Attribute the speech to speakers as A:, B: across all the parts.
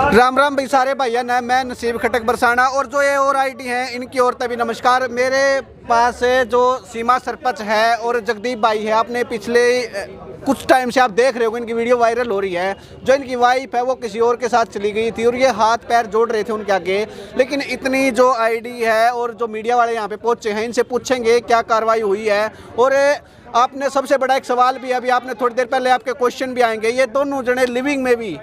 A: राम राम भाई सारे भाइया न मैं नसीब खटक बरसाना और जो ये और आईडी हैं इनकी ओर तभी नमस्कार। मेरे पास जो सीमा सरपंच है और जगदीप भाई है, आपने पिछले कुछ टाइम से आप देख रहे हो इनकी वीडियो वायरल हो रही है। जो इनकी वाइफ है वो किसी और के साथ चली गई थी और ये हाथ पैर जोड़ रहे थे उनके आगे, लेकिन इतनी जो आईडी है और जो मीडिया वाले यहाँ पे पहुँचे हैं इनसे पूछेंगे क्या कार्रवाई हुई है। और आपने सबसे बड़ा एक सवाल भी अभी आपने थोड़ी देर पहले आपके क्वेश्चन भी आएंगे, ये दोनों जने लिविंग में भी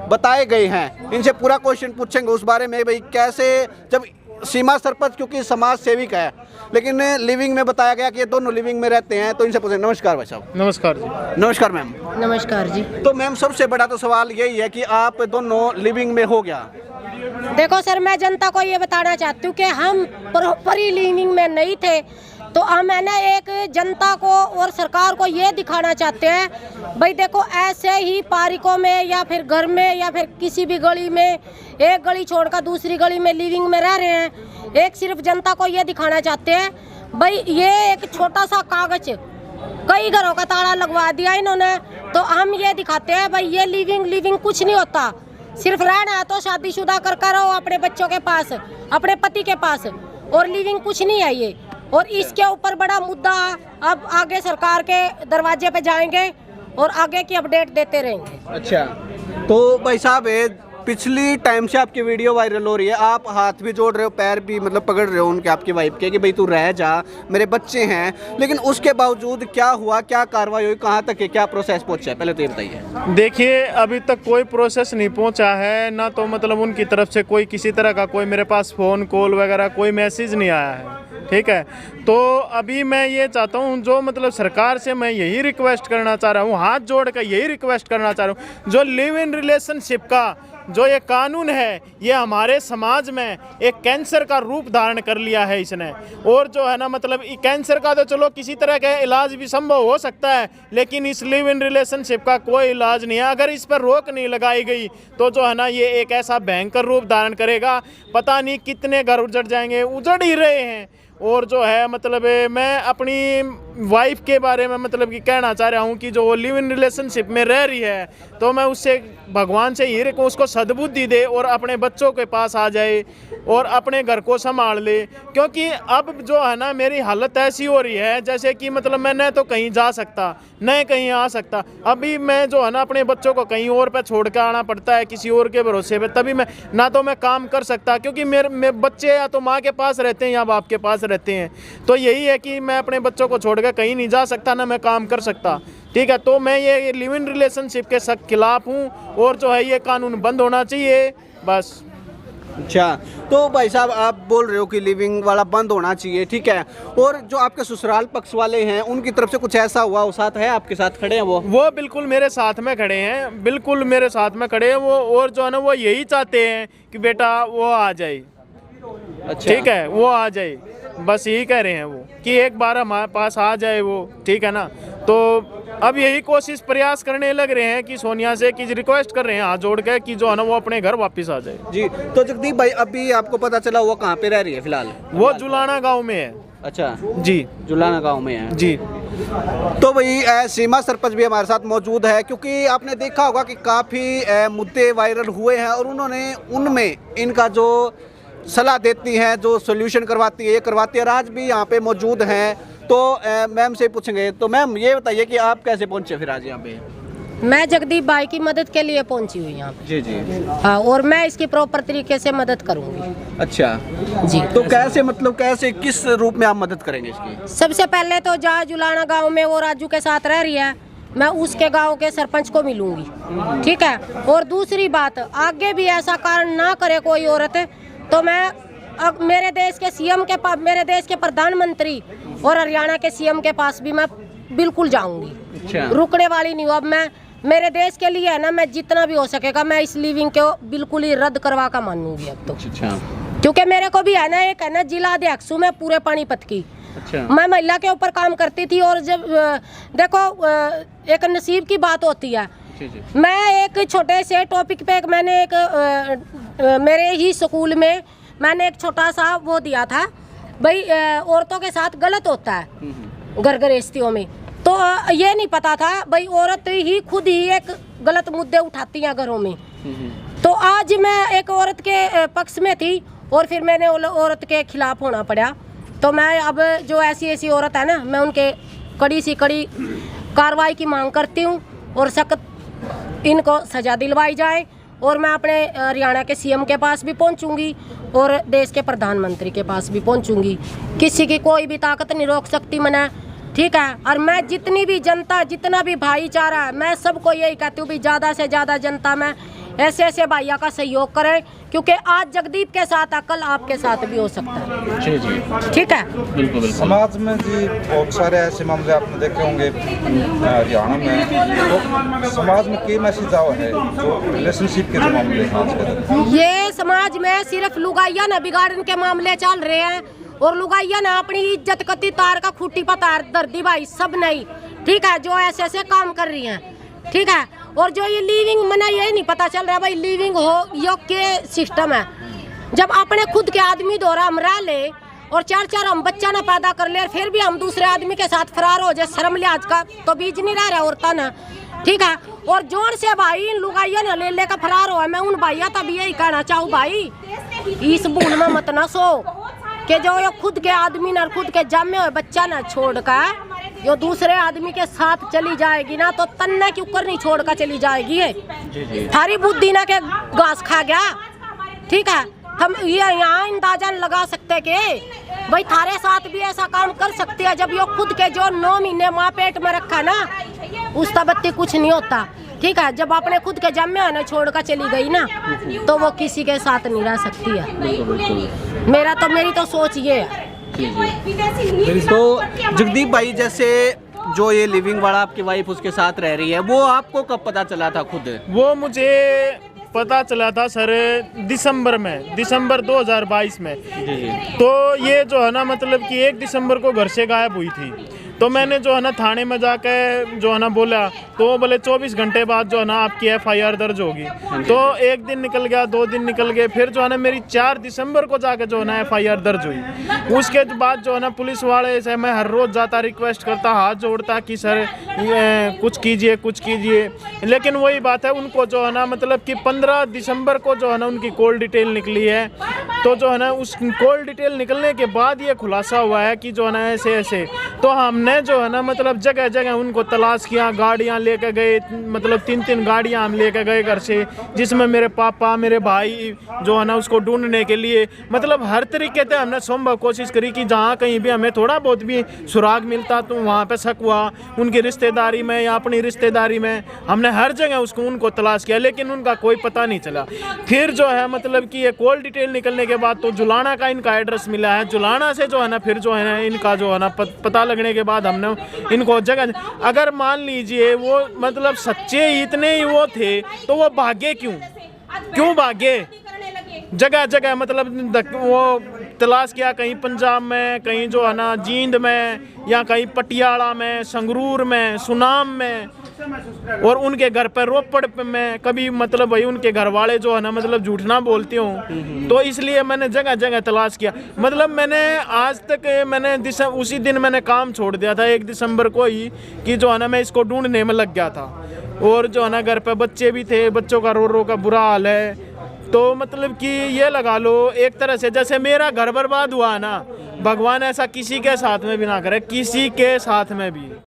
A: बताए गए हैं, इनसे पूरा क्वेश्चन पूछेंगे उस बारे में भाई कैसे, जब सीमा सरपंच क्योंकि समाज सेविक है लेकिन लिविंग में बताया गया कि ये दोनों लिविंग में रहते हैं, तो इनसे पूछेंगे। नमस्कार भाई साहब।
B: नमस्कार जी।
A: नमस्कार मैम।
C: नमस्कार जी।
A: तो मैम सबसे बड़ा तो सवाल यही है कि आप दोनों लिविंग में हो गया।
C: देखो सर, मैं जनता को ये बताना चाहती हूँ कि हम प्रॉपर लिविंग में नहीं थे, तो हम है ना एक जनता को और सरकार को ये दिखाना चाहते हैं भाई देखो ऐसे ही पार्कों में या फिर घर में या फिर किसी भी गली में, एक गली छोड़कर दूसरी गली में लिविंग में रह रहे हैं। एक सिर्फ जनता को ये दिखाना चाहते हैं भाई ये एक छोटा सा कागज कई घरों का ताला लगवा दिया इन्होंने, तो हम ये दिखाते हैं भाई ये लिविंग कुछ नहीं होता। सिर्फ रहना है तो शादीशुदा कर रहो अपने बच्चों के पास, अपने पति के पास, और लिविंग कुछ नहीं है ये। और इसके ऊपर बड़ा मुद्दा अब आगे सरकार के दरवाजे पे जाएंगे और आगे की अपडेट देते रहेंगे।
A: अच्छा, तो भाई साहब पिछली टाइम से आपकी वीडियो वायरल हो रही है, आप हाथ भी जोड़ रहे हो, पैर भी मतलब पकड़ रहे हो उनके, आपकी वाइफ के कि भाई तू रह जा, मेरे बच्चे हैं, लेकिन उसके बावजूद क्या हुआ, क्या कार्रवाई हुई, कहाँ तक है, क्या प्रोसेस पहुँचा है, पहले तो ये बताइए।
B: देखिए अभी तक कोई प्रोसेस नहीं पहुंचा है ना, तो मतलब उनकी तरफ से कोई किसी तरह का कोई मेरे पास फ़ोन कॉल वगैरह कोई मैसेज नहीं आया है। ठीक है, तो अभी मैं ये चाहता हूँ जो मतलब सरकार से मैं यही रिक्वेस्ट करना चाह रहा हूँ, हाथ जोड़ कर यही रिक्वेस्ट करना चाह रहा हूँ, जो लिव इन रिलेशनशिप का जो ये कानून है ये हमारे समाज में एक कैंसर का रूप धारण कर लिया है इसने। और जो है ना मतलब कैंसर का तो चलो किसी तरह का इलाज भी संभव हो सकता है, लेकिन इस लिव इन रिलेशनशिप का कोई इलाज नहीं है। अगर इस पर रोक नहीं लगाई गई तो जो है ना ये एक ऐसा भयंकर रूप धारण करेगा, पता नहीं कितने घर उजड़ जाएंगे, उजड़ ही रहे हैं। और जो है मतलब मैं अपनी वाइफ के बारे में मतलब कि कहना चाह रहा हूँ कि जो वो लिव इन रिलेशनशिप में रह रही है, तो मैं उससे भगवान से यही रखूँ उसको सद्बुद्धि दे और अपने बच्चों के पास आ जाए और अपने घर को संभाल ले। क्योंकि अब जो है ना मेरी हालत ऐसी हो रही है जैसे कि मतलब मैं न तो कहीं जा सकता न कहीं आ सकता। अभी मैं जो है ना अपने बच्चों को कहीं और पे छोड़ कर आना पड़ता है किसी और के भरोसे पे, तभी मैं ना तो मैं काम कर सकता क्योंकि मेरे बच्चे या तो माँ के पास रहते हैं या बाप के पास रहते हैं। तो यही है कि मैं अपने बच्चों को छोड़कर कहीं नहीं जा सकता ना मैं काम कर सकता। ठीक है, तो मैं ये लिव इन रिलेशनशिप के सख्त खिलाफ हूँ और जो है ये कानून बंद होना चाहिए बस।
A: अच्छा, तो भाई साहब आप बोल रहे हो कि लिविंग वाला बंद होना चाहिए, ठीक है, और जो आपके ससुराल पक्ष वाले हैं उनकी तरफ से कुछ ऐसा हुआ वो साथ है, आपके साथ खड़े हैं वो
B: बिल्कुल मेरे साथ में खड़े हैं, बिल्कुल मेरे साथ में खड़े हैं वो। और जो है ना वो यही चाहते हैं कि बेटा वो आ जाए। अच्छा, ठीक है, वो आ जाए, बस यही कह रहे हैं वो कि एक बार हमारे पास आ जाए वो, ठीक है ना। तो अब यही कोशिश प्रयास करने लग रहे हैं कि सोनिया से कि रिक्वेस्ट कर रहे हैं हाथ जोड़ के कि जो है ना वो अपने घर वापस आ जाए।
A: जी, तो जगदीप भाई अभी आपको पता चला वो कहाँ पे रह रही है फिलहाल?
B: वो जुलाना गांव में है।
A: अच्छा
B: जी,
A: जुलाना गांव में है
B: जी।
A: तो भाई सीमा सरपंच भी हमारे साथ मौजूद है, क्योंकि आपने देखा होगा कि काफ़ी मुद्दे वायरल हुए हैं और उन्होंने उनमें इनका जो सलाह देती हैं, जो सोल्यूशन करवाती है, ये करवाती है, और आज भी यहाँ पे मौजूद हैं। तो मैम से पूछेंगे, तो मैम ये बताइए कि आप कैसे पहुँचे फिर आज यहाँ पे?
C: मैं जगदीप भाई की मदद के लिए पहुंची हुई यहाँ पे।
A: जी जी।
C: हाँ, और मैं इसकी प्रॉपर तरीके से मदद करूंगी।
A: अच्छा
C: जी।
A: तो कैसे मतलब कैसे किस रूप में आप मदद करेंगे इसकी?
C: सबसे पहले तो जहाँ जुलाना गांव में वो राजू के साथ रह रही है, मैं उसके गांव के सरपंच को मिलूंगी, ठीक है। और दूसरी बात, आगे भी ऐसा कारण ना करे कोई औरत, तो मैं अब मेरे देश के सीएम के पास, मेरे देश के प्रधानमंत्री और हरियाणा के सीएम के पास भी मैं बिल्कुल जाऊंगी।
A: अच्छा।
C: रुकने वाली नहीं हूँ। अब मैं मेरे देश के लिए है ना, मैं जितना भी हो सकेगा मैं इस लिविंग को बिल्कुल ही रद्द करवा कर मानूंगी अब तो।
A: अच्छा,
C: क्योंकि मेरे को भी है ना एक है ना जिला अध्यक्ष हूँ मैं पूरे पानीपत की।
A: अच्छा।
C: मैं महिला के ऊपर काम करती थी, और जब देखो एक नसीब की बात होती है। मैं एक छोटे से टॉपिक पे मैंने एक मेरे ही स्कूल में मैंने एक छोटा सा वो दिया था भाई औरतों के साथ गलत होता है घर गृहस्थियों में, तो ये नहीं पता था भाई औरत ही खुद ही एक गलत मुद्दे उठाती हैं घरों में। तो आज मैं एक औरत के पक्ष में थी और फिर मैंने औरत के खिलाफ होना पड़ा। तो मैं अब जो ऐसी औरत है ना, मैं उनके कड़ी सी कड़ी कार्रवाई की मांग करती हूँ और सख्त इनको सज़ा दिलवाई जाए। और मैं अपने हरियाणा के सीएम के पास भी पहुँचूँगी और देश के प्रधानमंत्री के पास भी पहुँचूँगी। किसी की कोई भी ताकत नहीं रोक सकती मना, ठीक है। और मैं जितनी भी जनता, जितना भी भाईचारा है, मैं सबको यही कहती हूँ भी ज़्यादा से ज़्यादा जनता में ऐसे भाइयों का सहयोग करें, क्योंकि आज जगदीप के साथ है, कल आपके साथ भी हो सकता है।
D: जी जी,
C: ठीक है।
D: बिल्कुल।
E: समाज में जी बहुत सारे ऐसे मामले आपने देखे होंगे हरियाणा में, तो समाज में कई मैसेज आया है जो रिलेशनशिप के जो मामले हैं आजकल,
C: ये समाज में सिर्फ लुगाइया न बिगाड़ने के मामले चल रहे हैं और लुगाइया ना अपनी इज्जत कती तार का खूटी पतार दर्दी भाई सब नहीं, ठीक है, जो ऐसे काम कर रही हैं, ठीक है। और जो ये लिविंग मना ये नहीं पता चल रहा भाई लिविंग हो यो के सिस्टम है। जब अपने खुद के आदमी द्वारा हम रह ले और चार हम बच्चा ना पैदा कर ले और फिर भी हम दूसरे आदमी के साथ फरार हो जाए, शर्म लिहाज का तो बीज नहीं रह रहा औरता ना, ठीक है। और जोर से भाई लुगाइया ना ले का फरार हो, मैं उन भाइया तब यही कहना चाहूँ भाई इस भूल में मत ना सो कि जो ये खुद के आदमी ना खुद के जमे हुए बच्चा ना छोड़ कर जो दूसरे आदमी के साथ चली जाएगी ना, तो तन्ने के ऊपर नहीं छोड़ कर चली जाएगी है। थारी बुद्धि ना के घास खा गया, ठीक है। हम ये यहाँ अंदाजा लगा सकते कि भाई थारे साथ भी ऐसा काम कर सकते हैं जब ये खुद के जो 9 महीने माँ पेट में रखा ना उसका बत्ती कुछ नहीं होता, ठीक है। जब अपने खुद के जमे है ना छोड़ कर चली गई ना तो वो किसी के साथ नहीं रह सकती है। मेरी तो सोच ये है।
A: तो जगदीप भाई, जैसे जो ये लिविंग वाला आपकी वाइफ उसके साथ रह रही है, वो आपको कब पता चला था खुद?
B: वो मुझे पता चला था सर दिसंबर 2022 में। तो ये जो है ना मतलब कि 1 दिसंबर को घर से गायब हुई थी। तो मैंने जो है ना थाने में जाकर जो है ना बोला, तो वो बोले 24 घंटे बाद जो है ना आपकी FIR दर्ज होगी। तो 1 दिन निकल गया, 2 दिन निकल गए, फिर जो है ना मेरी 4 दिसंबर को जाकर जो है ना FIR दर्ज हुई। उसके बाद जो है ना पुलिस वाले से मैं हर रोज़ जाता, रिक्वेस्ट करता, हाथ जोड़ता कि सर कुछ कीजिए। लेकिन वही बात है, उनको जो है ना मतलब कि 15 दिसंबर को जो है ना उनकी कॉल डिटेल निकली है। तो जो है ना उस कॉल डिटेल निकलने के बाद ये खुलासा हुआ है कि जो है ना ऐसे। तो हमने जो है ना मतलब जगह जगह उनको तलाश किया, गाड़ियां लेकर गए, मतलब 3 गाड़ियां हम लेकर गए घर से, जिसमें मेरे पापा मेरे भाई जो है ना उसको ढूंढने के लिए मतलब हर तरीके से हमने संभव कोशिश करी कि जहाँ कहीं भी हमें थोड़ा बहुत भी सुराग मिलता तो वहाँ पे शक हुआ, उनकी रिश्तेदारी में या अपनी रिश्तेदारी में, हमने हर जगह उनको तलाश किया, लेकिन उनका कोई पता नहीं चला। फिर जो है मतलब कि ये कॉल डिटेल निकलने के बाद तो जुलाना का इनका एड्रेस मिला है। जुलाना से जो है ना फिर जो है ना इनका जो है ना पता लगने के बाद हमने इनको जगह, अगर मान लीजिए वो मतलब सच्चे इतने ही वो थे तो वो भागे क्यों भागे? जगह जगह मतलब वो तलाश किया, कहीं पंजाब में, कहीं जो है ना जींद में, या कहीं पटियाला में, संगरूर में, सुनाम में, और उनके घर पर रोपड़ में कभी मतलब भाई उनके घर वाले जो है ना मतलब झूठ ना बोलते हो। तो इसलिए मैंने जगह जगह तलाश किया। मतलब मैंने आज तक उसी दिन मैंने काम छोड़ दिया था 1 दिसंबर को ही कि जो है ना मैं इसको ढूंढने में लग गया था। और जो है ना घर पे बच्चे भी थे, बच्चों का रो का बुरा हाल है। तो मतलब कि ये लगा लो एक तरह से जैसे मेरा घर बर्बाद हुआ ना, भगवान ऐसा किसी के साथ में भी ना करे, किसी के साथ में भी।